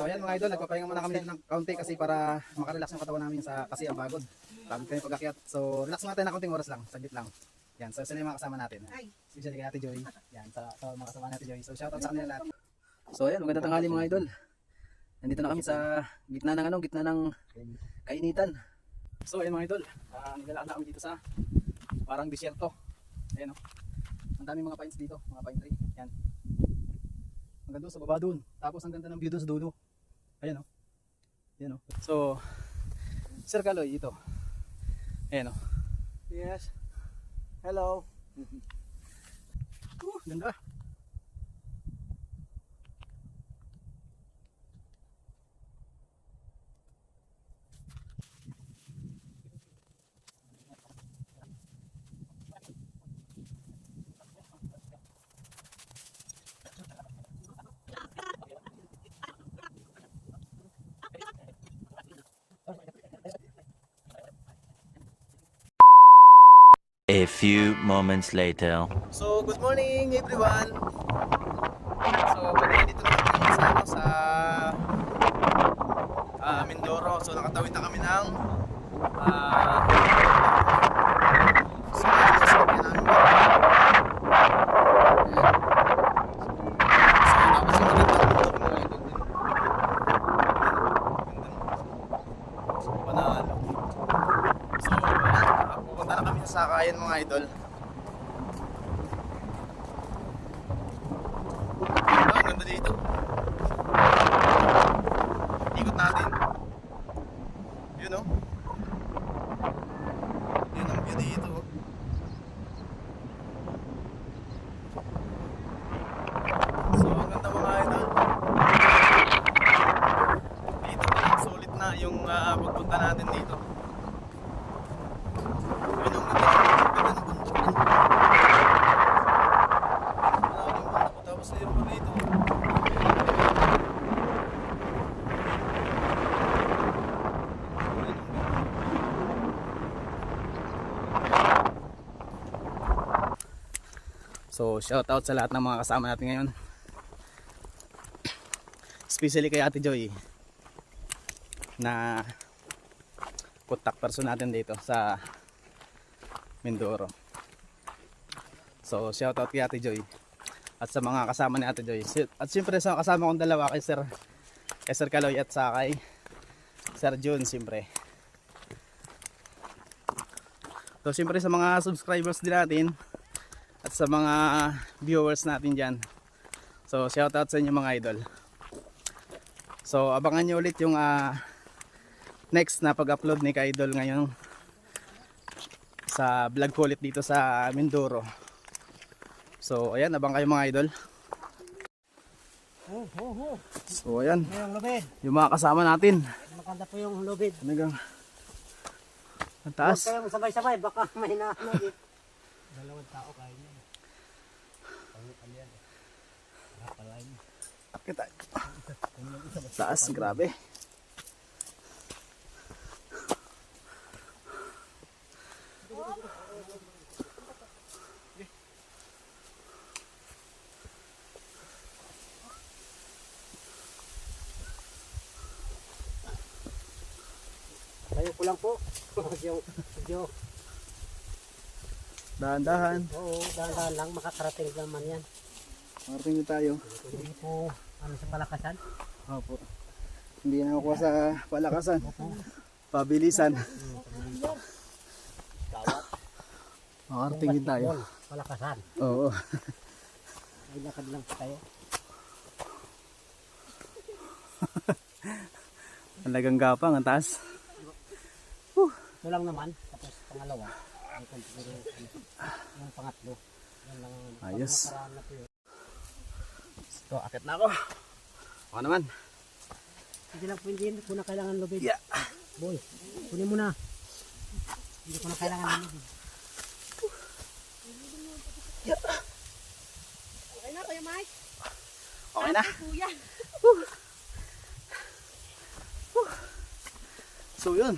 So ayan mga idol, nagpapahinga muna kami ng kaunti kasi para makarelax yung katawan namin kasi ang pagod. Pagod kami pag-akyat. So relax natin na kaunting oras lang, saglit lang. Yan, so sila yung mga kasama natin. Especially kay Ate Joy. Yan, sa mga kasama natin Joy. So shoutout sa kanila lahat. So ayan, magandang tanghali mga idol. Nandito na kami sa gitna ng kainitan. So ayan mga idol, nilalaan na kami dito sa parang disyerto. Ayan o. Ang daming mga pines dito, mga pine tree. Yan. Hanggang doon sa baba doon. Tapos ang ganda ng view doon sa dulo. Ayan o. Ayan o. So, Sir Kaloy, ito. Ayan o. Yes. Hello. Ganda. A few moments later. So, good morning everyone. So, bali dito na kami sa Mindoro. So, nakatawid na kami ng sakayan mga idol. Ang ganda dito. Ikot natin. Yun o. Yun ang view dito. So ang ganda mga idol. Dito pa solid na yung pagpunta natin dito. So shout out sa lahat ng mga kasama natin ngayon. Especially kay Ate Joy na contact person natin dito sa Mindoro. So shout out kay Ate Joy at sa mga kasama ni Ate Joy. At siyempre sa kasama kong dalawa kay Sir Kaloy at sa kay Sir June siyempre. So siyempre sa mga subscribers din natin at sa mga viewers natin dyan. So shout out sa inyo mga idol. So abangan nyo ulit yung next na pag-upload ni Ka-Idol ngayon sa vlog ko ulit dito sa Mindoro. So ayan, abang kayo mga idol. So ayan, yung mga kasama natin. Maganda po yung lubid. Talagang ang taas. Huwag kayong sabay-sabay, baka may nahanag eh. Dalawang tao kaya niya. Kita. Taas, grabe. Tayo ko lang po. Yung Dahan-dahan. oo, dahan-dahan lang, makakarating naman yan. Marating na tayo. Hindi po, ano sa palakasan? Opo. Hindi na nakukuha sa palakasan. Pabilisan. Makarating din tayo. Palakasan. Oo. Ay lakad lang po tayo. Talagang gapang, ang taas. Ito lang naman, tapos pangalawa. Yung pangatlo. Yan lang. Ayos. Nakaraan na po yun. So, akit na ako. Ako naman. Hindi lang po, hindi ko na kailangan lubid. Yeah. Boy, kunin mo na. Hindi ko na kailangan lubid. Yeah. Okay na Kuya Mike? Okay na. Kuya. So, yun.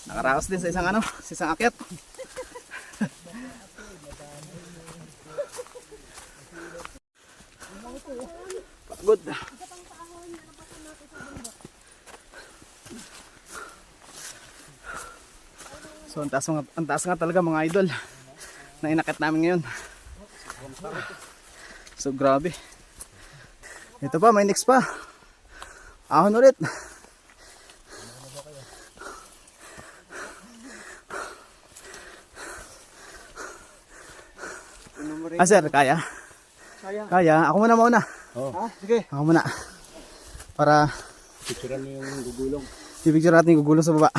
Nakaraos din sa isang sa isang akyat. good. So ang taas nga talaga mga idol na inakit namin ngayon. So grabe. Ito pa, may next pa. Ahon ulit. Ah sir, kaya? Kaya. Ako muna. Ha? Sige. Ako muna. Para Picturean mo yung gugulong. pipicture natin yung gugulong sa baba.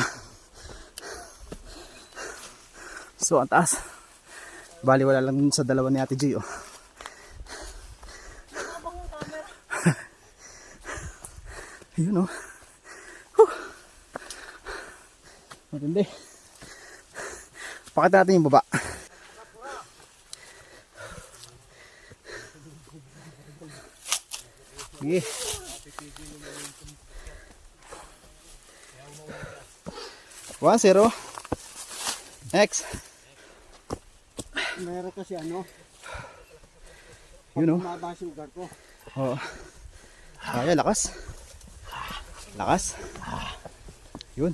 So ang taas. Bali wala lang sa dalawa ni Ate G. Oh. Ayun oh. Matindi. Pakita natin yung baba. Sige. One zero. X. Mayroon kasi ano, Yun oh. mababa sugar ko. Oo. Kaya, lakas. Lakas. Yun.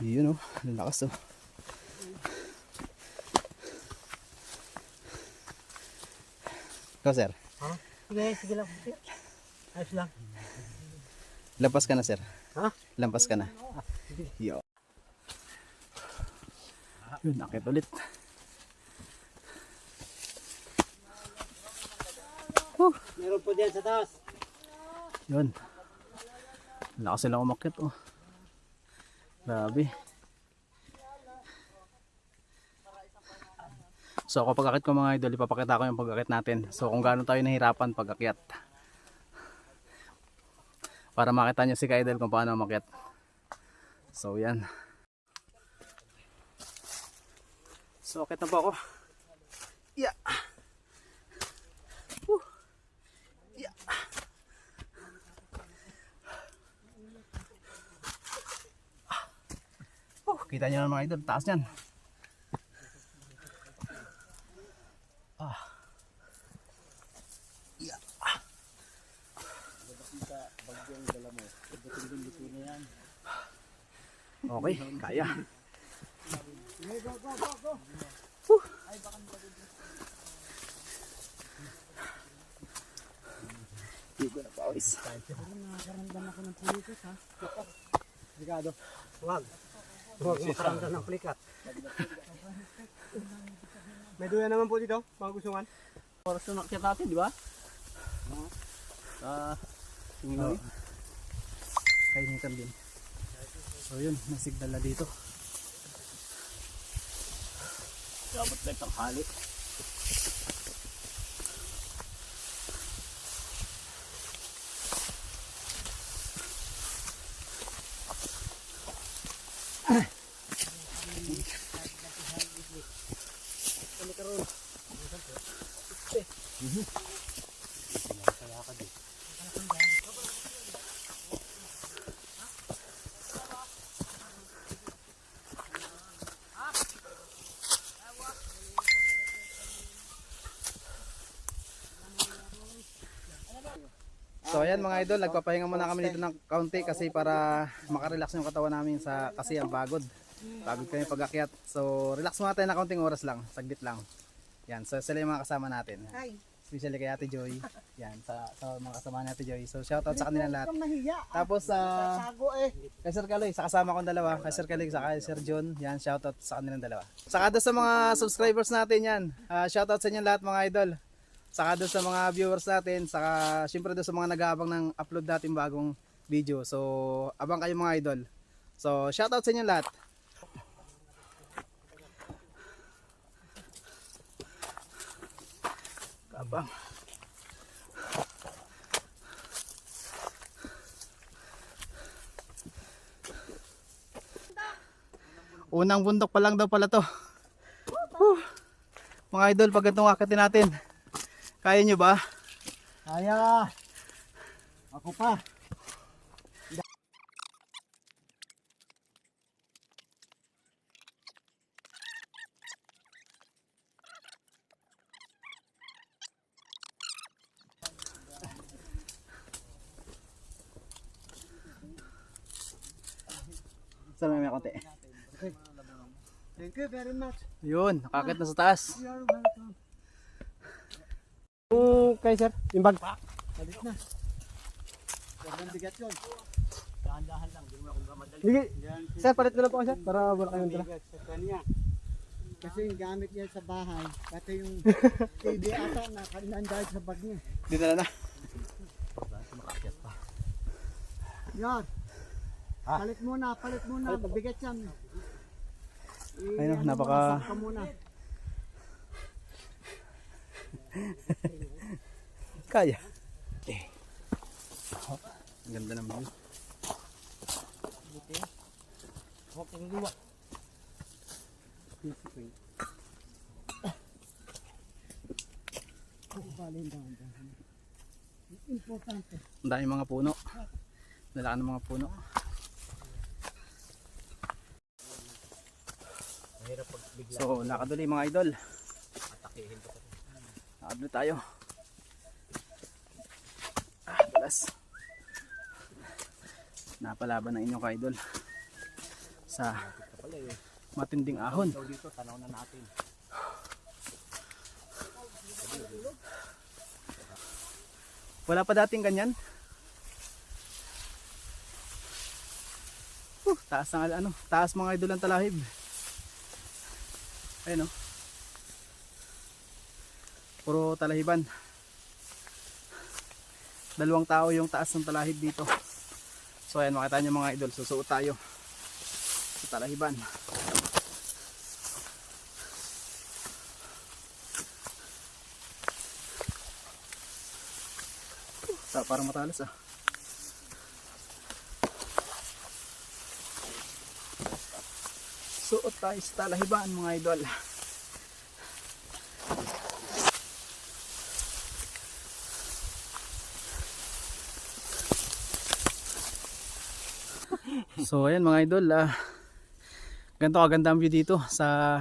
Yun oh. Ang lakas oh. Ikaw sir. Ha? Sige, sige lang. Ayos lang. Lampas ka na sir. Ha? Lampas ka na. Yo. Yun, nakit ulit. Meron po diyan sa taas. Yun. Lakas silang umakyat oh. Grabe. So kapag akit ko mga idol, ipapakita ko yung pag-akit natin. So kung gaano tayo nahirapan pag-akyat. Para makita nyo si ka-idol kung paano umakyat. So yan. So akit na po ako. Yeah. Yeah. Kita nyo na mga idol, taas yan. Okay, kaya. Hindi ko na pawis. Nakaramdam ako ng pulikat ha. Sigado. Huwag. Huwag makaramdam ng pulikat. May duya naman po dito, mga gusungan. Oras na nakyat natin, di ba? Tingnan. Kainitan din. So yun, may signal na dito. Dapat na itang hali. So ayan mga idol, nagpapahinga muna kami dito ng kaunti kasi para makarelax yung katawan namin kasi ang pagod. Pagod kami pag-akyat. So relax muna tayo na kaunting oras lang, saglit lang. Yan, so sila yung mga kasama natin. Ay. Especially kay Ate Joy. Yan, sa mga kasama ni Ate Joy. So shoutout sa kanilang lahat. Mahiya. Tapos Tago eh. kay Sir Kaloy, sa kasama kong dalawa, kay Sir Kaloy, sa kay Sir John, yan, shoutout sa kanilang dalawa. Saka doon sa mga subscribers natin yan, shoutout sa inyo lahat mga idol. Saka doon sa mga viewers natin, saka syempre doon sa mga nag-aabang ng upload natin bagong video. So, abang kayo mga idol. So, shoutout sa inyo lahat. Abang. Unang bundok pa lang daw pala to. Mga idol, pag itong akitin natin, kaya nyo ba? Kaya. Ako pa. Sa may konti. Thank you very much. Yun, nakakit na sa taas. You're welcome. Kay sir, yung bag. Balik na. Sobrang bigat yun. Dahan-dahan lang, hindi mo akong gamadali. Sige, Yan, sir, palit ko na po ako sir, para wala kayong dala. bigat sa kanya. Kasi yung gamit niya sa bahay, pati yung TV ata na dahil sa bag niya. Dito na na. Yan. Palit muna, mabigat yan. Ayun, Ano napaka- muna, sakto muna. Kaya. Ang ganda ng view. Huwag kang luwa. Importante. Ang dami mga puno. Dala ng mga puno. Mahirap pag bigla. So, nakaduli mga idol. Atakihin ko. Nakaduli tayo. Dulas. Napalaban ng inyong ka-idol sa Pala eh. matinding ahon. Daw dito, tanaw na natin. Wala pa dating ganyan. Taas ng ano, taas mga idol ang talahib. Ayun oh. Puro talahiban. Dalawang tao yung taas ng talahib dito. So ayan, makita nyo mga idol, susuot tayo sa talahiban. Parang matalas ah. Suot tayo sa talahiban mga idol. So ayan mga idol, ganito kaganda ang view dito sa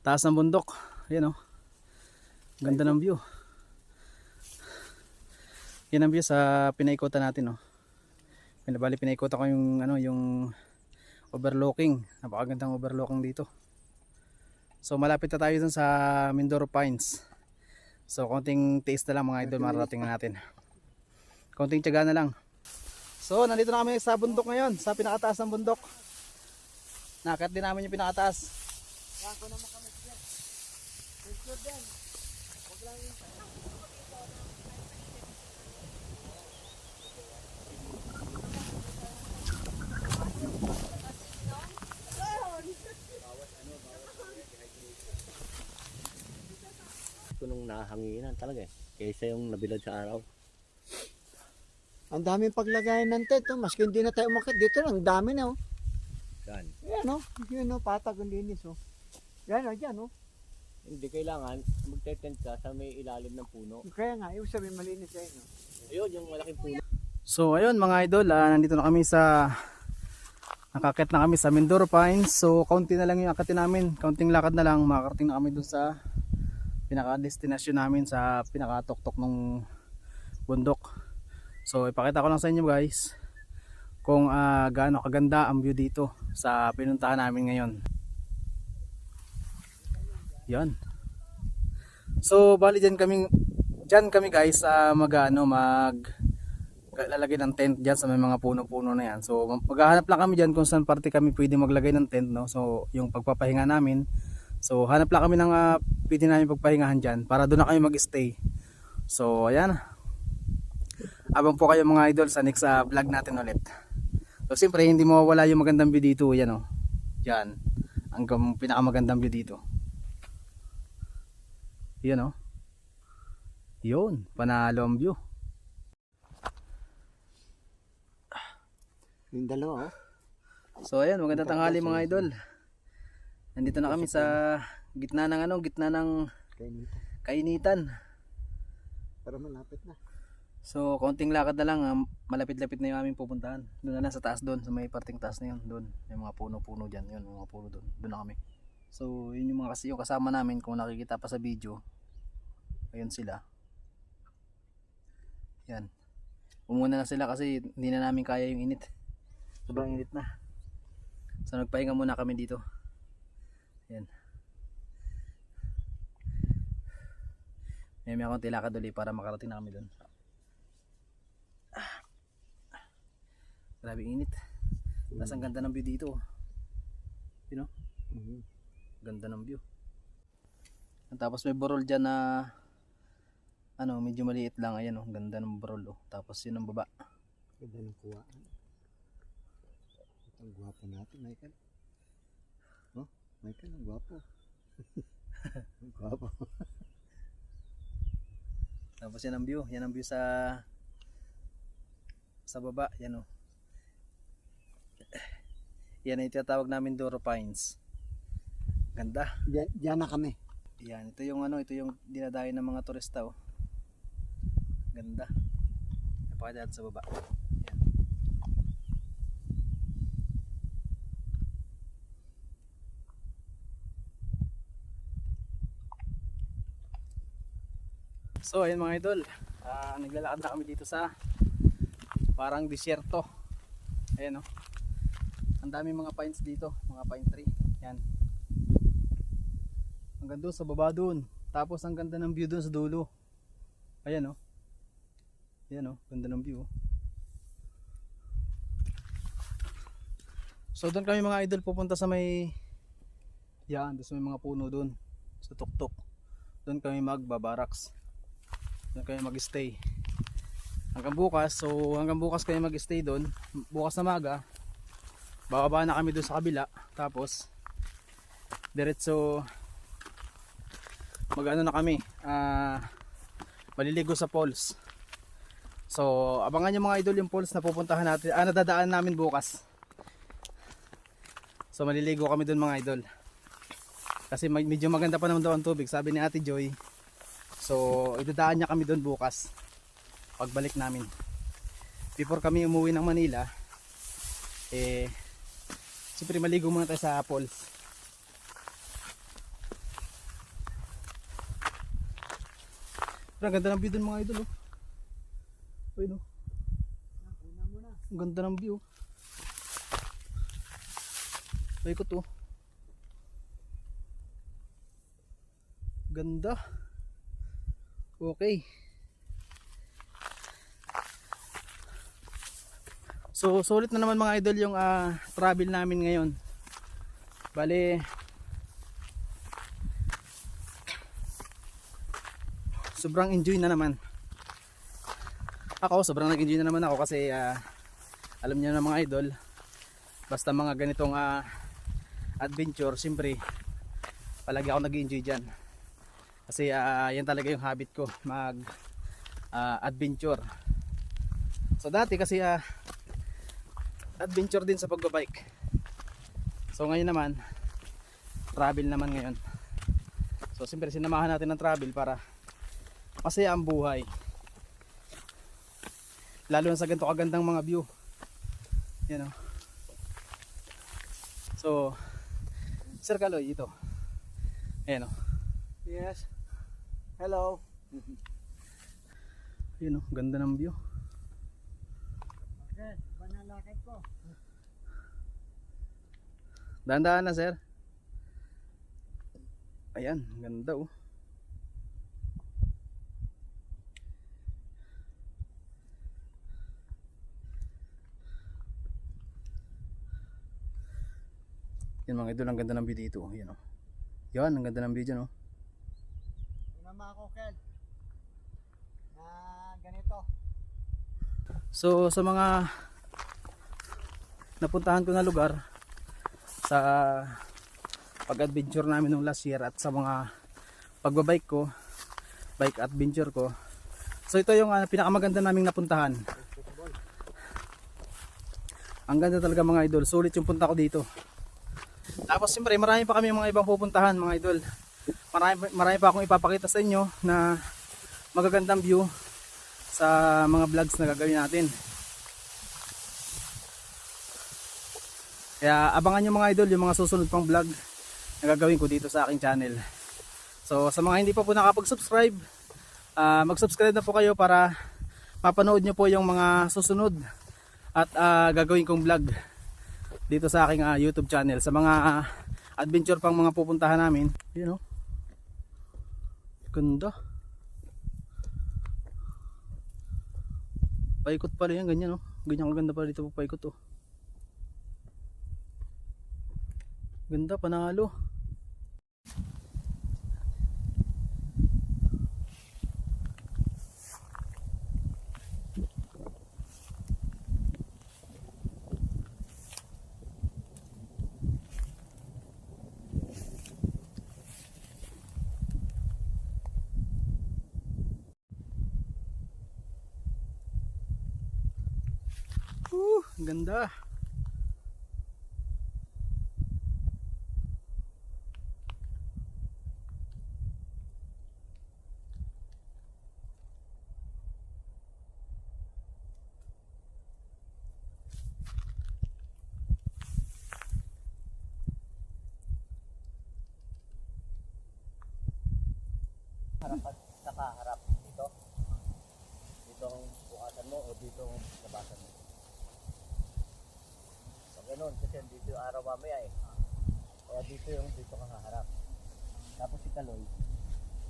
taas ng bundok. Ayan oh, ganda ng view. Yan ang view sa pinaikutan natin oh. Bali pinaikutan ko yung ano, yung overlooking. Napakagandang overlooking dito. So malapit na tayo dun sa Mindoro Pines. So konting taste na lang mga idol, mararating na natin. Konting tiyaga na lang. So nandito na kami sa bundok ngayon, sa pinakataas ng bundok. Nakakit din namin yung pinakataas. Ito nung nahanginan talaga eh. Kaysa yung nabilad sa araw. Ang daming paglagayan ng tent, oh. Maski hindi na tayo umakit dito lang, ang dami na oh. Yan. Yan oh, yun oh, patag ang linis oh. Yan oh, dyan oh. Hindi kailangan magte-tent ka sa may ilalim ng puno. Kaya nga, ibig sabihin malinis yan oh. Ayun, yung malaking puno. So ayun mga idol, nandito na kami sa nakakit na kami sa Mindoro Pines. So kaunti na lang yung akitin namin, kaunting lakad na lang makakarating na kami dun sa pinaka-destination namin sa pinakatuktok ng bundok. So ipakita ko lang sa inyo guys kung gaano kaganda ang view dito sa pinuntahan namin ngayon. Yan. So bali dyan kami guys lalagay ng tent dyan sa may mga puno-puno na yan. So maghahanap lang kami dyan kung saan parte kami pwede maglagay ng tent, no? So yung pagpapahinga namin, so hanap lang kami ng pwede namin pagpahingahan dyan para doon na kami mag-stay. So ayan, abang po kayo mga idol sa next vlog natin ulit. So siyempre hindi mawawala yung magandang view dito. Yan o, yan ang pinakamagandang view dito. Yan o, yun, panalo ang view. Yung dalawa oh. So ayan, magandang tanghali mga idol. Nandito na kami sa gitna ng kainitan. Para malapit na. So konting lakad na lang, malapit-lapit na yung aming pupuntahan. Doon na lang sa taas, doon sa may parting taas na yun, doon may mga puno-puno diyan, yun mga puno doon. Doon na kami. So yun yung yung kasama namin, kung nakikita pa sa video. Ayun sila. Yan. Umuna na sila kasi hindi na namin kaya yung init. Sobrang init na. So nagpahinga muna kami dito. Ayan. May konti lakad ulit para makarating na kami doon. Grabe init. Tapos ang ganda ng view dito. You know? Ganda ng view. Tapos may burol dyan na ano, medyo maliit lang. Ayan oh, ganda ng burol oh. Tapos yun ang baba. Ganda ng kuha. Ang gwapo natin, Michael. Oh, Michael, ang gwapo. Ang gwapo. Tapos yan ang view. Yan ang view sa baba. Yan oh. Yan ay tinatawag namin Doro Pines. Ganda. Diyan na kami. Yan, ito yung ano, ito yung dinadayo ng mga turista oh. Ganda. Napakaganda sa baba. Yan. So ayun mga idol, naglalakad na kami dito sa parang disyerto. Ayan oh. Ang daming mga pines dito, mga pine tree. Yan. Hanggang doon sa baba doon. Tapos ang ganda ng view doon sa dulo. Ayan oh. Ayan oh, ganda ng view. So doon kami mga idol pupunta sa may yan, doon sa may mga puno doon sa tuktok. Doon kami magbabaraks. Doon kami mag-stay. Hanggang bukas, so hanggang bukas kami mag-stay doon. Bukas na maga, bababa na kami doon sa kabila. Tapos diretso mag-ano na kami, maliligo sa falls. So abangan nyo mga idol yung falls na pupuntahan natin, nadadaan namin bukas. So maliligo kami doon mga idol. Kasi medyo maganda pa naman daw ang tubig, sabi ni Ate Joy. So idadaan niya kami doon bukas pagbalik namin. Before kami umuwi ng Manila, siyempre maligo muna tayo sa falls. Pero ang ganda ng view doon mga idol oh. Ayun oh. Ang ganda ng view. Paikot oh. Ganda. Okay. So sulit na naman mga idol yung travel namin ngayon. Bale sobrang enjoy na naman. Ako sobrang nag-enjoy na naman ako kasi alam niyo na mga idol, basta mga ganitong adventure, siyempre palagi ako nag-enjoy diyan. Kasi yan talaga yung habit ko, mag adventure. So dati kasi adventure din sa pagbabike. So ngayon naman travel naman ngayon. So siyempre sinamahan natin ng travel para masaya ang buhay. Lalo na sa ganito kagandang mga view. Yan o. So Sir Kaloy, ito. Ayan o. Yes. Hello. Yun o, ganda ng view. Okay, panalakad ko. Dahan-dahan na sir. Ayan, ganda o. Yan mga idol, ang ganda ng view dito. Yan o. Yan, ang ganda ng view dyan o. Naman ako, Kel. Na ganito. So sa mga napuntahan ko na lugar sa pag-adventure namin nung last year at sa mga pagbabike ko, bike adventure ko. So ito yung pinakamaganda naming napuntahan. Ang ganda talaga mga idol, sulit yung punta ko dito. Tapos siyempre marami pa kami mga ibang pupuntahan mga idol. Marami pa akong ipapakita sa inyo na magagandang view sa mga vlogs na gagawin natin. Kaya abangan nyo mga idol yung mga susunod pang vlog na gagawin ko dito sa aking channel. So sa mga hindi pa po nakapag-subscribe, mag-subscribe na po kayo para mapanood nyo po yung mga susunod at gagawin kong vlog dito sa aking YouTube channel. Sa mga adventure pang mga pupuntahan namin. Yun, oh. Ganda. Paikot pala yan, ganyan, oh. Ganyan kaganda pala dito paikot, oh. Ganda, panalo. Ang ganda. Nakaharap dito. Dito ang bukasan mo o dito ang labasan mo. So ganun, kasi dito yung araw mamaya eh. Kaya dito yung dito ka haharap. Tapos si Kaloy,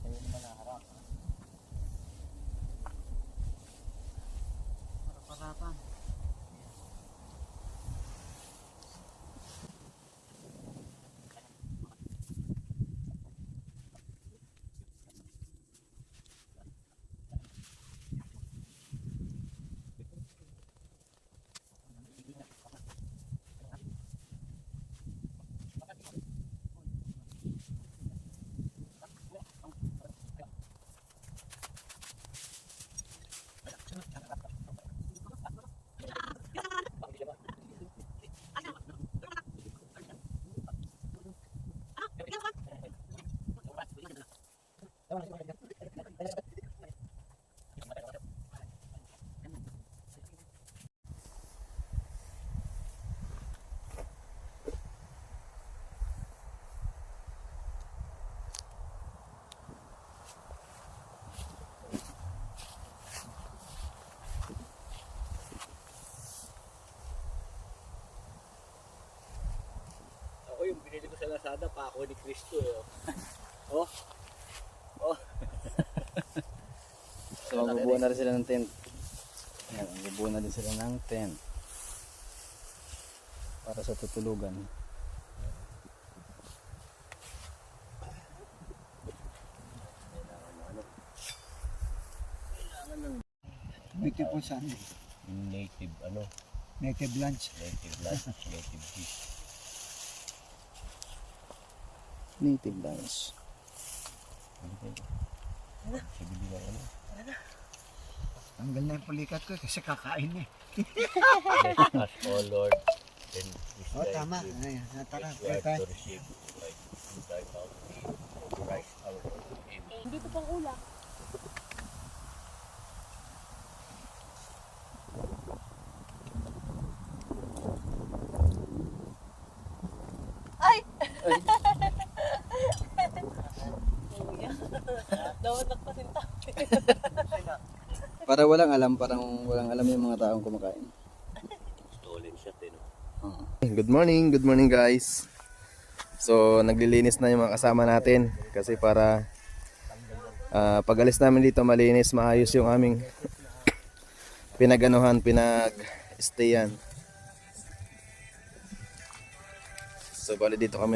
kayo naman haharap. Harap-harapan. Ako yung binili ko sa Lazada, pa ako ni Cristo eh. Oh. Oh. So magbubuo na rin sila ng tent. Ayan, magbubuo na rin sila ng tent. Para sa tutulugan. Native po sa ano? Native ano? Native lunch. Native lunch, native dish. Native lunch. Sibili lang ano? Tanggal na yung pulikat ko kasi kakain eh. Let us, O Lord, and this Oh, tama. Ayan, tara. right to receive like thy bounty, Christ our Lord. Amen. Dito pang ulam. Ay! Dapat nagpasinta. Para walang alam, parang walang alam yung mga taong kumakain. Stolen shot eh, no? Good morning guys. So naglilinis na yung mga kasama natin kasi para pag alis namin dito malinis, maayos yung aming pinag-anuhan, pinag-stayan. So bali dito kami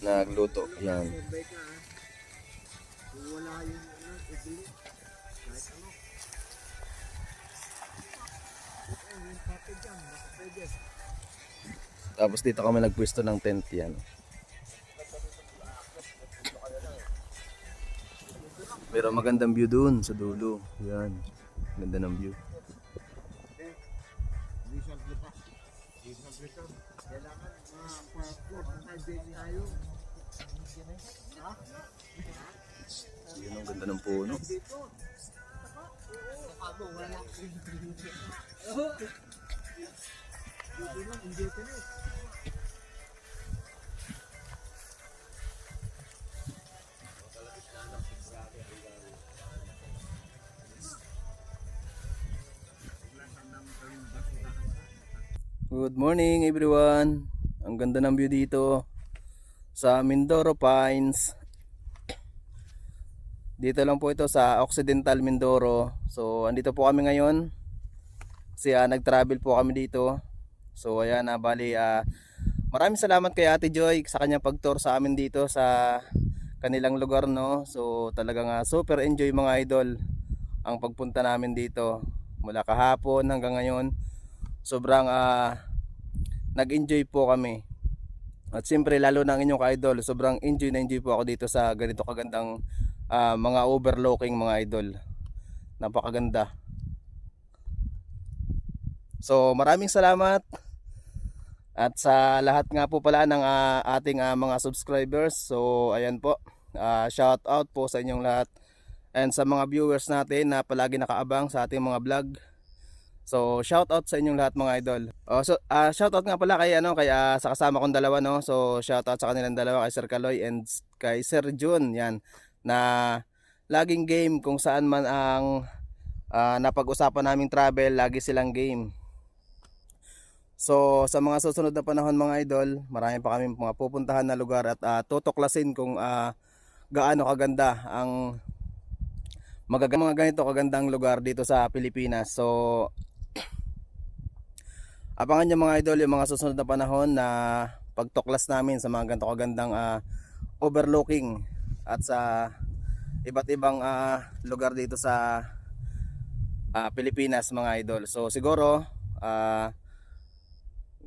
nagluto. Yan. Tapos dito kami nagpwesto ng tent yan. Pero magandang view doon sa dulo. Yan. Ganda ng view. Yan ang ganda ng puno. Good morning everyone. Ang ganda ng view dito sa Mindoro Pines. Dito lang po ito sa Occidental Mindoro. So andito po kami ngayon kasi nag-travel po kami dito. So ayan, maraming salamat kay Ate Joy sa kanyang pag-tour sa amin dito sa kanilang lugar, no. So talagang super enjoy mga idol ang pagpunta namin dito mula kahapon hanggang ngayon. Sobrang nag-enjoy po kami. At siyempre lalo na ang inyong ka-idol, sobrang enjoy na enjoy po ako dito sa ganito kagandang mga overlooking mga idol. Napakaganda. So maraming salamat. At sa lahat nga po pala ng ating mga subscribers. So ayan po, shout out po sa inyong lahat. And sa mga viewers natin na palagi nakaabang sa ating mga vlog. So shout out sa inyong lahat mga idol. Shout out nga pala kay sa kasama kong dalawa, no. So shout out sa kanilang dalawa, kay Sir Kaloy and kay Sir Jun, yan, na laging game kung saan man ang napag-usapan naming travel, lagi silang game. So sa mga susunod na panahon mga idol, marami pa kami mga pupuntahan na lugar at tutuklasin kung gaano kaganda ang mga ganito kagandang lugar dito sa Pilipinas. So abangan nyo mga idol yung mga susunod na panahon na pagtuklas namin sa mga ganito kagandang overlooking at sa iba't ibang lugar dito sa Pilipinas mga idol. So siguro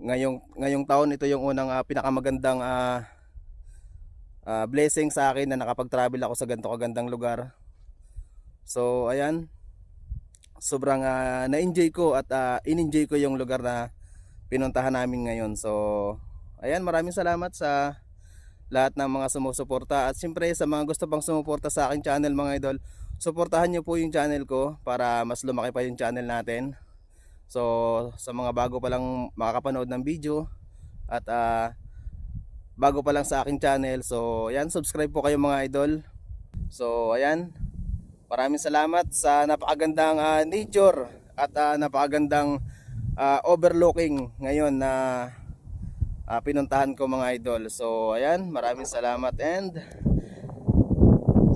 ngayong taon ito yung unang pinakamagandang blessing sa akin na nakapag-travel ako sa ganito kagandang lugar. So ayan, sobrang na-enjoy ko at in-enjoy ko yung lugar na pinuntahan namin ngayon. So ayan, maraming salamat sa lahat ng mga sumusuporta. At siyempre sa mga gusto pang sumuporta sa aking channel mga idol, suportahan nyo po yung channel ko para mas lumaki pa yung channel natin. So sa mga bago pa lang makakapanood ng video at bago pa lang sa aking channel, so ayan, subscribe po kayo mga idol. So ayan, maraming salamat sa napakagandang nature at napakagandang overlooking ngayon na pinuntahan ko mga idol. So ayan, maraming salamat and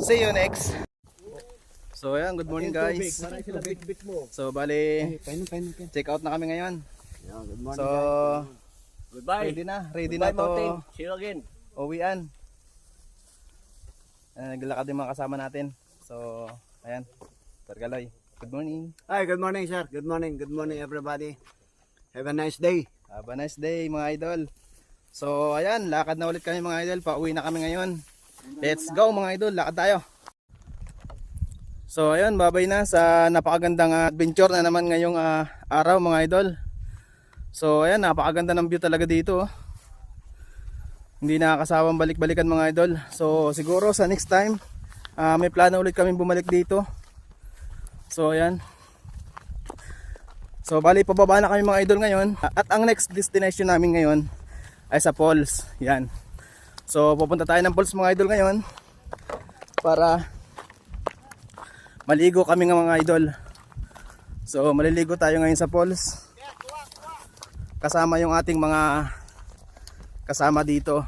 see you next. So ayan, good morning guys. So bali, check out na kami ngayon. Good morning. So Goodbye. ready na Goodbye, Mountain. to See you again. uwian. Naglalakad yung mga kasama natin. So ayan, Sir Galoy, good morning. Hi, good morning sir. Good morning everybody. Have a nice day. Have a nice day mga idol. So ayan, lakad na ulit kami mga idol. Pauwi na kami ngayon. Let's go mga idol, lakad tayo. So ayan, babay na sa napakagandang adventure na naman ngayong araw mga idol. So ayan, napakaganda ng view talaga dito. Hindi nakakasawang balik-balikan mga idol. So siguro sa next time may plano ulit kami bumalik dito. So ayan. So bali pababa na kami mga idol ngayon. At ang next destination namin ngayon ay sa falls. Yan. So pupunta tayo ng falls mga idol ngayon para maligo kami ng mga idol. So maliligo tayo ngayon sa falls. Kasama yung ating mga kasama dito.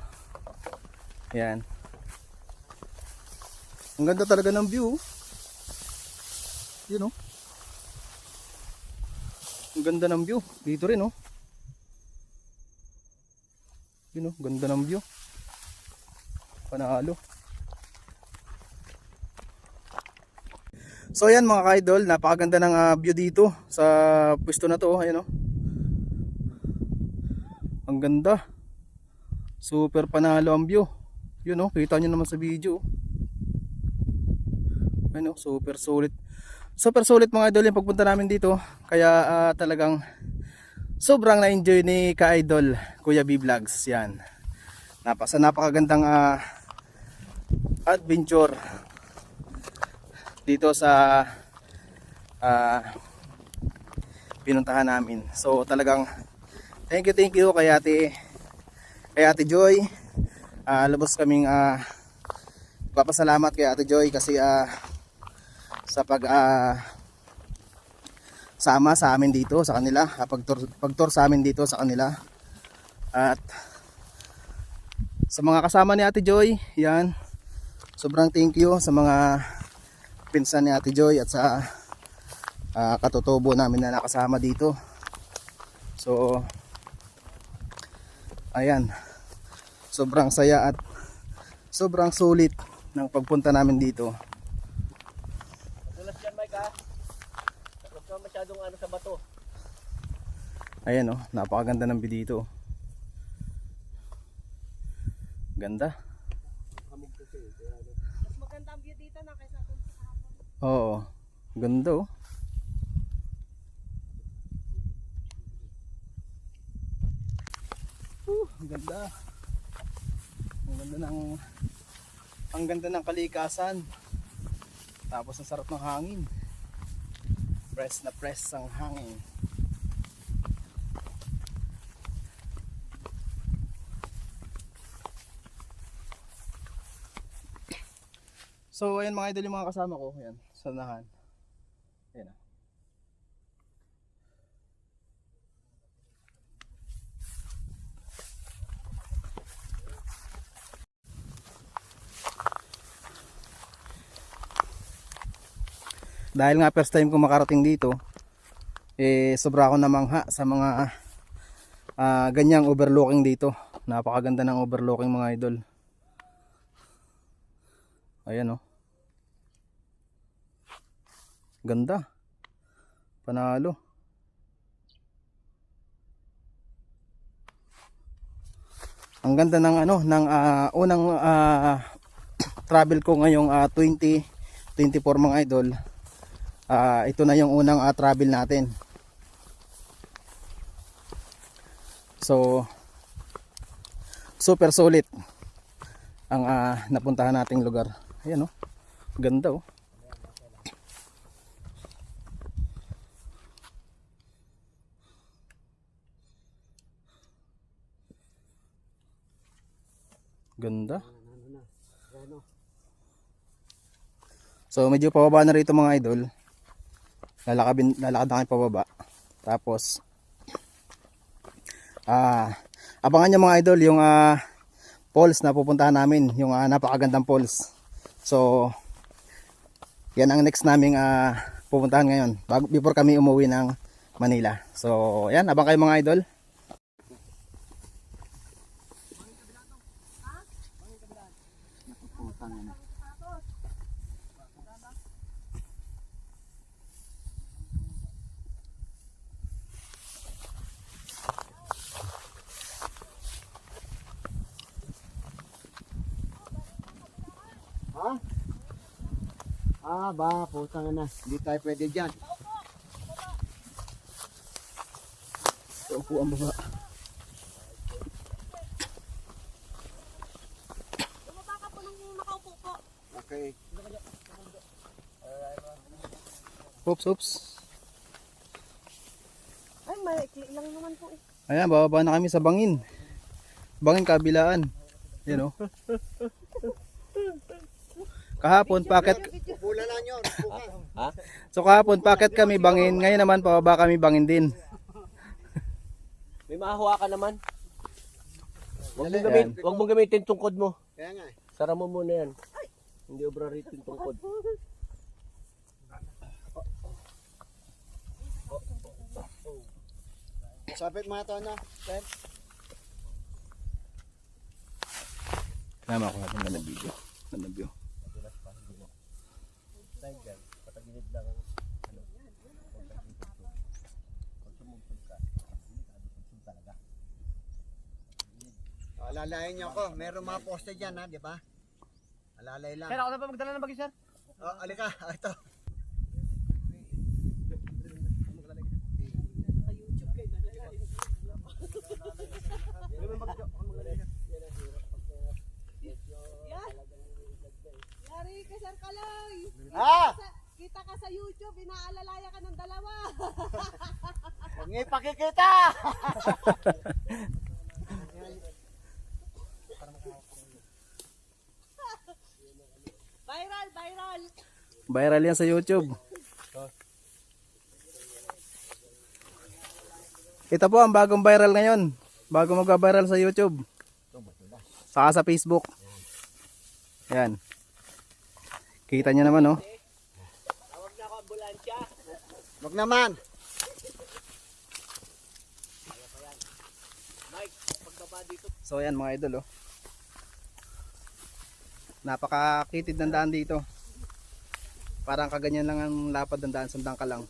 Yan. Ang ganda talaga ng view. Yun, oh. Ang ganda ng view. Dito rin, oh. Yun, oh. Ganda ng view. Panalo. So yan mga ka-idol, napakaganda ng view dito sa pwesto na to, oh. Ayan, oh. Ang ganda. Super panalo ang view. Yun, oh. Kita nyo naman sa video. Ano, super sulit. Super sulit mga idol yung pagpunta namin dito. Kaya talagang sobrang na-enjoy ni ka-idol Kuya B Vlogs. Yan. Napakagandang adventure dito sa pinuntahan namin. So talagang thank you kay Ate Joy. Lubos kaming papasalamat kay Ate Joy kasi sama sa amin dito sa kanila, pag-tour sa amin dito sa kanila. At sa mga kasama ni Ate Joy, yan, sobrang thank you sa mga pinsan ni Ate Joy at sa katutubo namin na nakasama dito. So ayan, sobrang saya at sobrang sulit ng pagpunta namin dito. Madulas yan, Mike, ha? Huwag ka masyadong ano sa bato. Ayan oh, napakaganda ng view dito. Ganda. Mas maganda ang view dito na kaysa dun sa hapon. Oo, ganda oh. Ang ganda. Ang ganda ng kalikasan. Tapos ang sarap ng hangin. Press na press ang hangin. So ayan mga idol, yung mga kasama ko, ayan, sa unahan. Ayan ah. Dahil nga first time ko makarating dito, sobra ako namangha sa mga ganyang overlooking dito. Napakaganda ng overlooking mga idol. Ayan oh. Ganda. Panalo. Ang ganda ng unang travel ko ngayong 2024 mga idol. Ito na yung unang travel natin. So super solid ang napuntahan nating lugar. Ayan oh. Ganda oh. Ganda. So medyo pababa na rito mga idol. Lalakad na kayo pababa. Tapos abangan nyo mga idol yung falls na pupuntahan namin, yung napakagandang falls. So yan ang next naming pupuntahan ngayon before kami umuwi ng Manila. So yan, abang kayo mga idol. Ba, putang na. Hindi tayo pwede dyan. So upo ang baba. Bumaba ka po nung nakaupo po. Okay. Oops. Ay, maikli lang naman po eh. Ayan, bababa na kami sa bangin. Bangin kabilaan. Yan oh. Kahapon packet. Pula lang yun. So kahapon packet kami bangin, ngayon naman pababa kami bangin din. May mahawa ka naman. Ayan. Huwag mong gamitin tungkod mo. Kaya nga eh. Sara mo muna yan. Hindi obra rito yung tungkod. Sabit mga to na. Tama ko natin na video. Na view. Time dyan. Patagilid lang ang Alalayan niyo ako. Meron mga poste dyan ha, di ba? Alalay lang. Sir, ako na pa magdala ng bagay, sir? Oh, alika. Ito. Yari ka, Sir Kaloy. Ah! Kita ka sa YouTube, inaalalaya ka ng dalawa. Huwag niyo ipakikita! Viral. Viral yan sa YouTube. Ito po ang bagong viral ngayon. Bago mag-viral sa YouTube. Saka sa Facebook. Yan. Kita nyo naman, oh. Tawag na ako ambulansya. Wag naman. Mike, pagbaba dito. So ayan mga idol, oh. Napakakitid ng daan dito. Parang kaganyan lang ang lapad ng daan, sundan ka lang.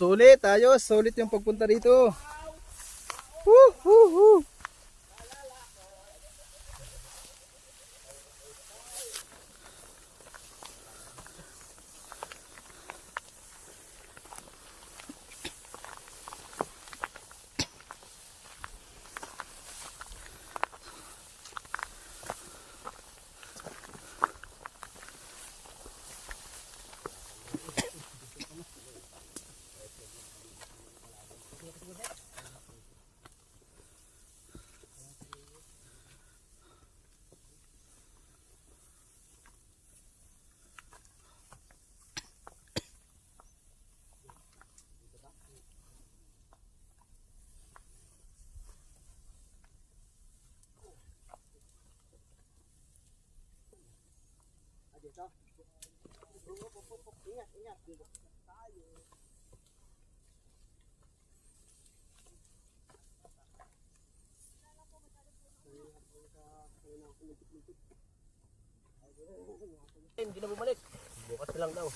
Sulit, ayos, sulit yung pagpunta dito. Woo, woo, woo. Hindi na bumalik. Bukas na lang daw.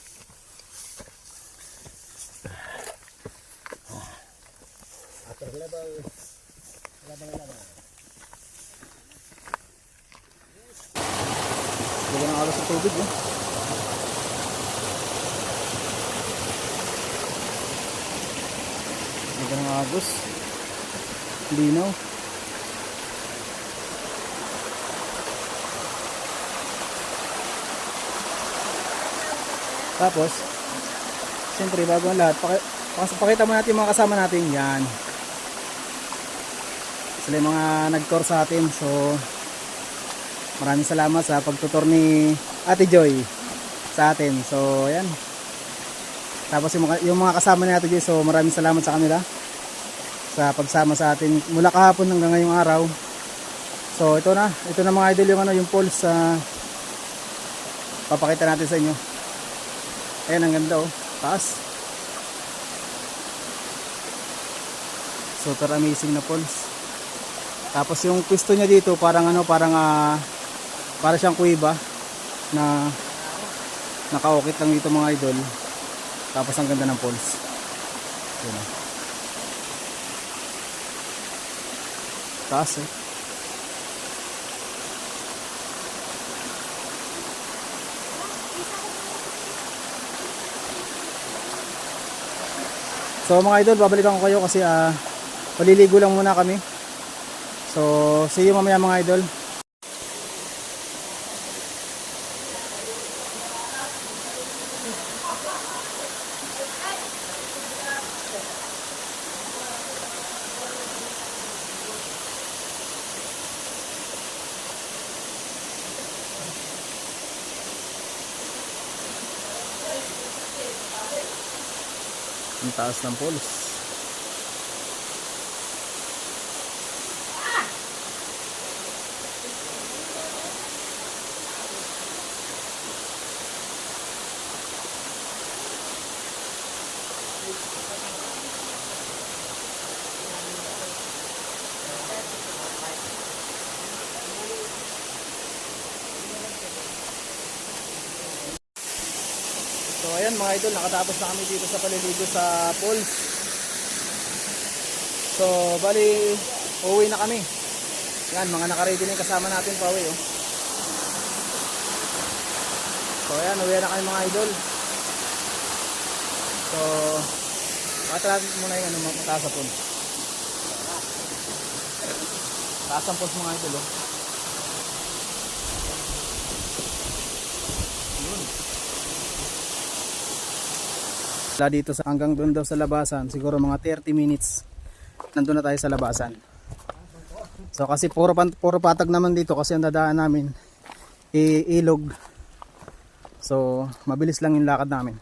Atar na ba? Wala bang. Wala nang alas sa tubig, oh. Wala nang agos. Linaw. Tapos, siyempre bago ang lahat, pakita mo natin yung mga kasama natin. Yan. Sila yung mga nag-tour sa atin. So, maraming salamat sa pagtutor ni Ate Joy sa atin. So, ayan. Tapos yung mga kasama ni Ate Joy, so maraming salamat sa kanila sa pagsama sa atin mula kahapon hanggang ngayong araw. So, ito na mga idol yung poles papakita natin sa inyo. Ayan, ang ganda, oh. Taas. Super amazing na falls. Tapos yung pwesto niya dito parang para siyang kuweba na nakaukit lang dito mga idol. Tapos ang ganda ng falls. Ayan. Taas, eh. So mga idol, babalikan ko kayo kasi paliligo lang muna kami. So see you mamaya mga idol. Ang taas ng falls. So ayan mga idol, nakatapos na kami dito sa paliligo sa falls. So bali, uuwi na kami. Yan, mga naka-ready na yung kasama natin pa uwi, oh. So ayan, uwi na kami mga idol. So patragin muna yung mataas sa falls. Taas ang falls mga idol, oh. Dito sa hanggang doon daw sa labasan, siguro mga 30 minutes nandun na tayo sa labasan. So kasi puro patag naman dito kasi ang dadaan namin ilog. So mabilis lang yung lakad namin.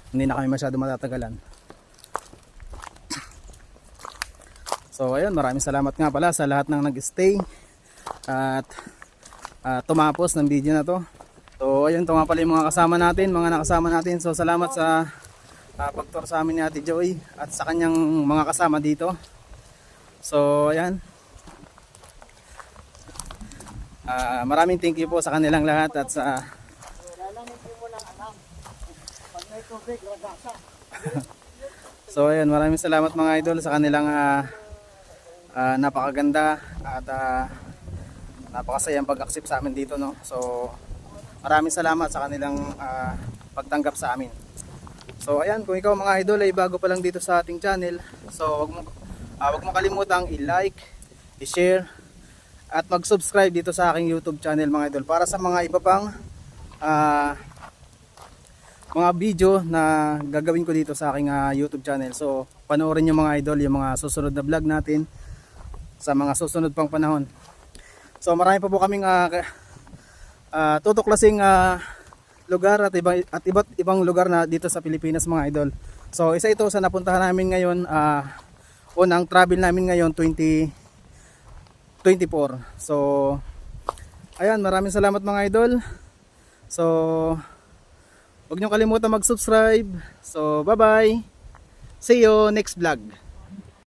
Hindi na kami masyado matatagalan. So ayun, maraming salamat nga pala sa lahat ng nag-stay at tumapos ng video na to. So ayun, ito nga pala yung mga kasama natin, mga nakasama natin. So salamat sa pag-tour sa amin ni Ate Joy at sa kanyang mga kasama dito. So ayan, maraming thank you po sa kanilang lahat at sa so ayan, maraming salamat mga idol sa kanilang napakaganda at napakasayang pag-accept sa amin dito, no. So maraming salamat sa kanilang pagtanggap sa amin. So ayan, kung ikaw mga idol ay bago pa lang dito sa ating channel, so wag mo kalimutang i-like, i-share at mag-subscribe dito sa aking YouTube channel mga idol para sa mga iba pang mga video na gagawin ko dito sa aking YouTube channel. So panoorin nyo mga idol yung mga susunod na vlog natin sa mga susunod pang panahon. So marami pa po kaming tutuklasing lugar at iba't ibang lugar na dito sa Pilipinas mga idol. So isa ito sa napuntahan namin ngayon, unang travel namin ngayon 2024. So ayan, maraming salamat mga idol. So huwag nyo kalimutan mag-subscribe. So bye bye. See you next vlog.